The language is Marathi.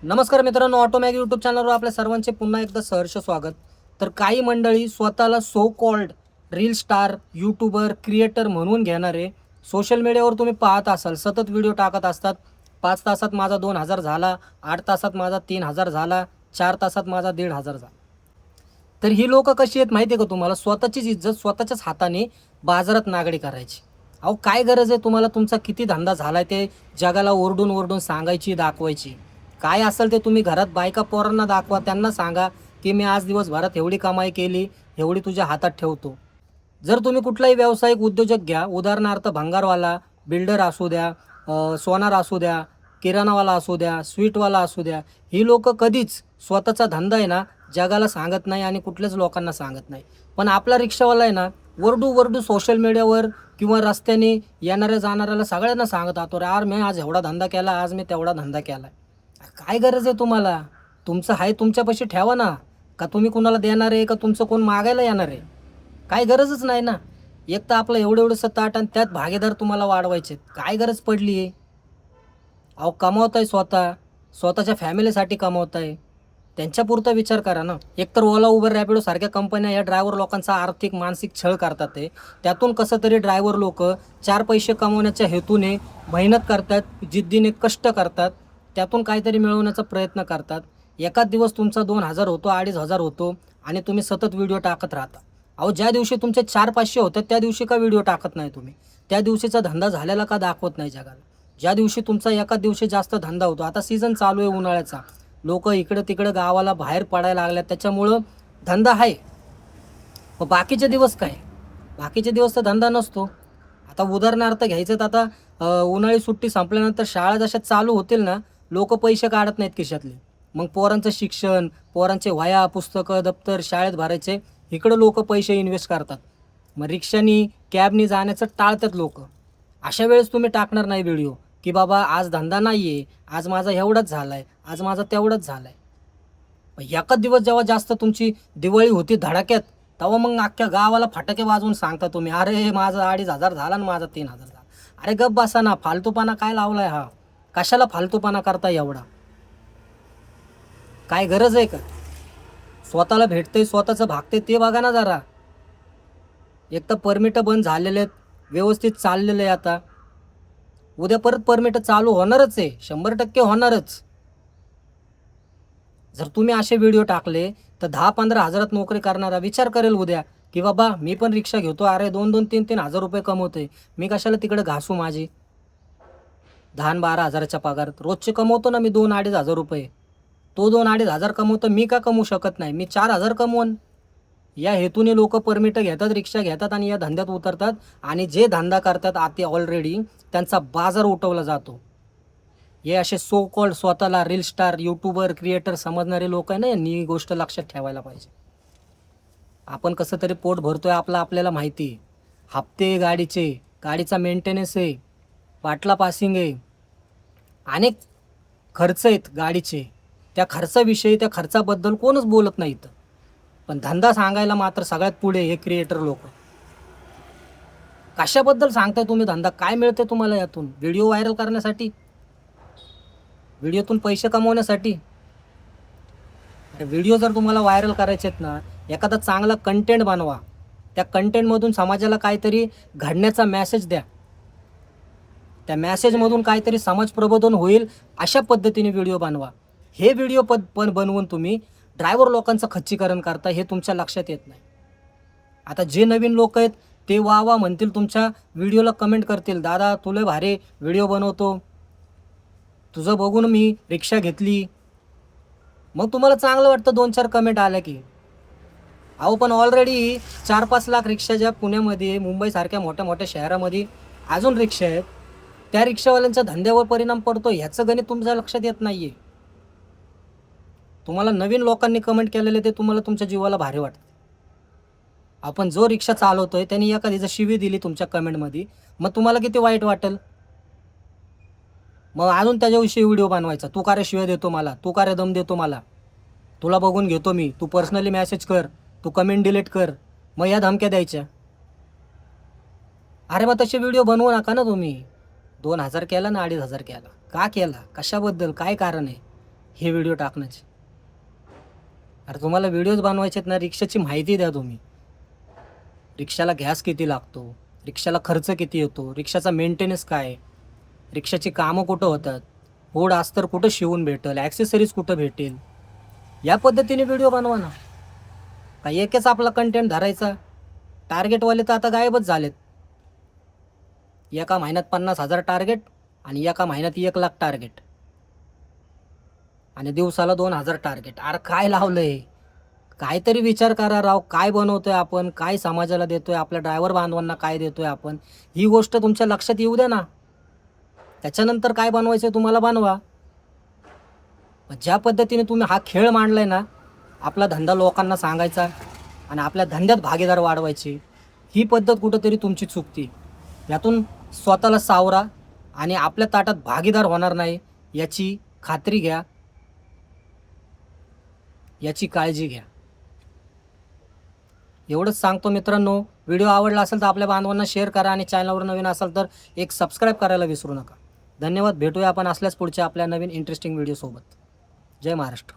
नमस्कार मित्रांनो, ऑटोमॅग यूट्यूब चॅनलवर आपल्या सर्वांचे पुन्हा एकदा सहर्ष स्वागत. तर काही मंडळी स्वतःला so called reel star, YouTuber, creator म्हणून घेणारे सोशल मीडियावर तुम्ही पाहत असाल, सतत व्हिडिओ टाकत असतात. 5 तासात माझा 2000 झाला, 8 तासात माझा 3000 झाला, 4 तासात माझा 1500 झाला. तर ही लोक कशी आहेत माहिती आहे का तुम्हाला? स्वतःचीच इज्जत स्वतःच्याच हाताने बाजारात नागडी करायची. अहो काय गरज आहे तुम्हाला तुमचा किती धंदा झालाय ते जगाला ओरडून ओरडून सांगायची, दाखवायची? काय असेल ते तुम्ही घरात बायका पोरांना दाखवा, त्यांना सांगा की मी आज दिवसभरात एवढी कमाई केली, एवढी तुझ्या हातात ठेवतो. जर तुम्ही कुठलाही व्यावसायिक उद्योजक घ्या, उदाहरणार्थ भंगारवाला, बिल्डर असू द्या, सोनार असू द्या, किराणावाला असू द्या, स्वीटवाला असू द्या, ही लोक कधीच स्वतःचा धंदा आहे ना जगाला सांगत नाही आणि कुठल्याच लोकांना सांगत नाही. पण आपला रिक्षावाला आहे ना, वरडू वरडू सोशल मीडियावर किंवा रस्त्याने येणाऱ्या जाणाऱ्याला सगळ्यांना सांगत राहतो, यार मी आज एवढा धंदा केला, आज मी तेवढा धंदा केला. काय गरज आहे तुम्हाला? तुमचं आहे तुमच्यापाशी ठेवा ना. का तुम्ही कुणाला देणार आहे, का तुमचं कोण मागायला येणार आहे? काय गरजच नाही ना. एक तर आपलं एवढं एवढंसं ताट आणि त्यात भागीदार तुम्हाला वाढवायचे, काय गरज पडली आहे? अहो कमावताय स्वतःच्या फॅमिलीसाठी कमावताय, त्यांच्यापुरता विचार करा ना. एकतर ओला, उबर, रॅपिडो सारख्या कंपन्या या ड्रायव्हर लोकांचा आर्थिक मानसिक छळ करतात आहे. त्यातून कसं तरी ड्रायव्हर लोक 4 पैसे कमवण्याच्या हेतूने मेहनत करतात, जिद्दीने कष्ट करतात, त्यातून काहीतरी मिळवण्याचा प्रयत्न करतात. एकाच दिवस तुमचा 2000 होतो, 2500 होतो आणि तुम्ही सतत व्हिडिओ टाकत राहता. अहो ज्या दिवशी तुमचे 400-500 होतात त्या दिवशी का व्हिडिओ टाकत नाही तुम्ही? त्या दिवशीचा धंदा झालेला का दाखवत नाही जगाला? ज्या दिवशी तुमचा एका दिवशी जास्त धंदा होतो, आता सीझन चालू आहे उन्हाळ्याचा, लोक इकडं तिकडं गावाला बाहेर पडायला लागल्यात, त्याच्यामुळं धंदा आहे. मग बाकीचे दिवस काय? बाकीचे दिवस तर धंदा नसतो. आता उदाहरणार्थ घ्यायचं तर आता उन्हाळी सुट्टी संपल्यानंतर शाळा जशा चालू होतील ना, लोक पैसे काढत नाहीत खिशातले. मग पोरांचं शिक्षण, पोरांचे वह्या, पुस्तकं, दप्तर शाळेत भरायचे, इकडं लोक पैसे इन्व्हेस्ट करतात. मग रिक्षानी, कॅबनी जाण्याचं टाळतात लोक. अशा वेळेस तुम्ही टाकणार नाही व्हिडिओ की बाबा आज धंदा नाही आहे, आज माझा एवढाच झाला आहे, आज माझा तेवढाच झाला आहे. मग एकाच दिवस जेव्हा जास्त तुमची दिवाळी होती धडाक्यात, तेव्हा मग अख्ख्या गावाला फटाके वाजवून सांगता तुम्ही, अरे माझा 2500 झाला आणि माझा 3000 झाला. अरे गप बसा ना, फालतूपणा काय लावलाय हा? कशाला फालतूपणा करता एवढा? काय गरज आहे का? स्वतःला भेटतंय, स्वतःचं भागते ते बघा ना जरा. एक तर परमिट बंद झालेले आहेत, व्यवस्थित चाललेलं आहे. आता उद्या परत परमिट चालू होणारच आहे, 100% होणारच. जर तुम्ही असे व्हिडिओ टाकले तर 10-15 हजारात नोकरी करणारा विचार करेल उद्या की बाबा मी पण रिक्षा घेतो, अरे 2-2, 3-3 हजार रुपये कमवतोय, मी कशाला तिकडे घासू माझी 10-12 हजाराच्या पगार? रोजचे कमवतो ना मी 2-2.5 हजार रुपये. तो 2-2.5 हजार कमवतो, मी का कमवू शकत नाही? मी 4,000 कमवून. या हेतूने लोक परमिट घेतात, रिक्षा घेतात आणि या धंद्यात उतरतात. आणि जे धंदा करतात आते ऑलरेडी त्यांचा बाजार उठवला जातो. हे असे सो कॉल्ड स्वतःला रील स्टार, यूट्यूबर, क्रिएटर समजणारे लोक आहे ना, यांनी ही गोष्ट लक्षात ठेवायला पाहिजे. आपण कसं तरी पोट भरतोय आपलं, आपल्याला माहिती आहे. हप्ते गाडीचे, गाडीचा मेंटेनन्स आहे, बाटला पासिंग आहे, अनेक खर्च आहेत गाडीचे. त्या खर्चाविषयी, त्या खर्चाबद्दल कोणच बोलत नाही इथं. पण धंदा सांगायला मात्र सगळ्यात पुढे हे क्रिएटर लोक. कशाबद्दल सांगताय तुम्ही धंदा? काय मिळते तुम्हाला यातून? व्हिडिओ व्हायरल करण्यासाठी, व्हिडिओतून पैसे कमवण्यासाठी? व्हिडिओ जर तुम्हाला व्हायरल करायचे आहेत ना, एखादा चांगला कंटेंट बनवा. त्या कंटेंटमधून समाजाला काहीतरी घडण्याचा मेसेज द्या. त्या मेसेजमधून काहीतरी समाज प्रबोधन होईल अशा पद्धतीने व्हिडिओ बनवा. हे व्हिडिओ पण बनवून तुम्ही ड्रायव्हर लोकांचं खच्चीकरण करता, हे तुमच्या लक्षात येत नाही. आता जे नवीन लोक आहेत ते वा वा म्हणतील, तुमच्या व्हिडिओला कमेंट करतील, दादा तुला भारी व्हिडिओ बनवतो, तुझं बघून मी रिक्षा घेतली. मग तुम्हाला चांगलं वाटतं 2-4 कमेंट आल्या की. अहो पण ऑलरेडी 4-5 लाख रिक्षा ज्या पुण्यामध्ये, मुंबईसारख्या मोठ्या मोठ्या शहरामध्ये अजून रिक्षा आहेत, त्या रिक्षावाल्यांच्या धंद्यावर परिणाम पडतो, ह्याचं गणित तुमच्या लक्षात येत नाही आहे. तुम्हाला नवीन लोकांनी कमेंट केलेले ते तुम्हाला तुमच्या जीवाला भारी वाटतं. आपण जो रिक्षा चालवतोय त्यांनी एखादी जर शिवी दिली तुमच्या कमेंटमध्ये, मग तुम्हाला किती वाईट वाटेल? मग अजून त्याच्याविषयी व्हिडिओ बनवायचा, तू का रे शिव्या देतो मला, तू का रे दम देतो मला, तुला बघून घेतो मी, तू पर्सनली मेसेज कर, तू कमेंट डिलीट कर. मग या धमक्या द्यायच्या. अरे मग तसे व्हिडिओ बनवू नका ना तुम्ही. 2000 केला ना 2500 केला, का केला? कशाबद्दल? काय कारण आहे? हे व्हिडिओ टाकण्याचे. अरे तुम्हाला व्हिडिओज बनवायचे आहेत ना, रिक्षाची माहिती द्या तुम्ही. रिक्षाला गॅस किती लागतो, रिक्षाला खर्च किती येतो, रिक्षाचा मेंटेनन्स काय, रिक्षाची कामं कुठं होतात, बोर्ड अस्तर कुठं शिवून भेटेल, ॲक्सेसरीज कुठं भेटेल, या पद्धतीने व्हिडिओ बनवा ना. काही एकच आपला कंटेंट धरायचा. टार्गेटवाले तर आता गायबच झालेत. एका महिन्यात 50,000 टार्गेट आणि एका महिन्यात 1,00,000 टार्गेट आणि दिवसाला 2,000 टार्गेट. अरे काय लावलंय? काहीतरी विचार करा राव. काय बनवतोय आपण, काय समाजाला देतोय, आपल्या ड्रायव्हर बांधवांना काय देतोय आपण, ही गोष्ट तुमच्या लक्षात येऊ द्या ना. त्याच्यानंतर काय बनवायचं तुम्हाला बनवा. ज्या पद्धतीने तुम्ही हा खेळ मांडलाय ना, आपला धंदा लोकांना सांगायचा आणि आपल्या धंद्यात भागीदार वाढवायचे, ही पद्धत कुठंतरी तुमची चुकती. यातून स्वतःला सावरा आणि आपल्या ताटात भागीदार होणार नाही याची खात्री घ्या, याची काळजी घ्या. एवढंच सांगतो मित्रांनो. व्हिडिओ आवडला असेल तर आपल्या बांधवांना शेअर करा आणि चॅनलवर नवीन असाल तर एक सबस्क्राईब करायला विसरू नका. धन्यवाद. भेटूया आपण असल्याच पुढच्या आपल्या नवीन इंटरेस्टिंग व्हिडिओसोबत. जय महाराष्ट्र.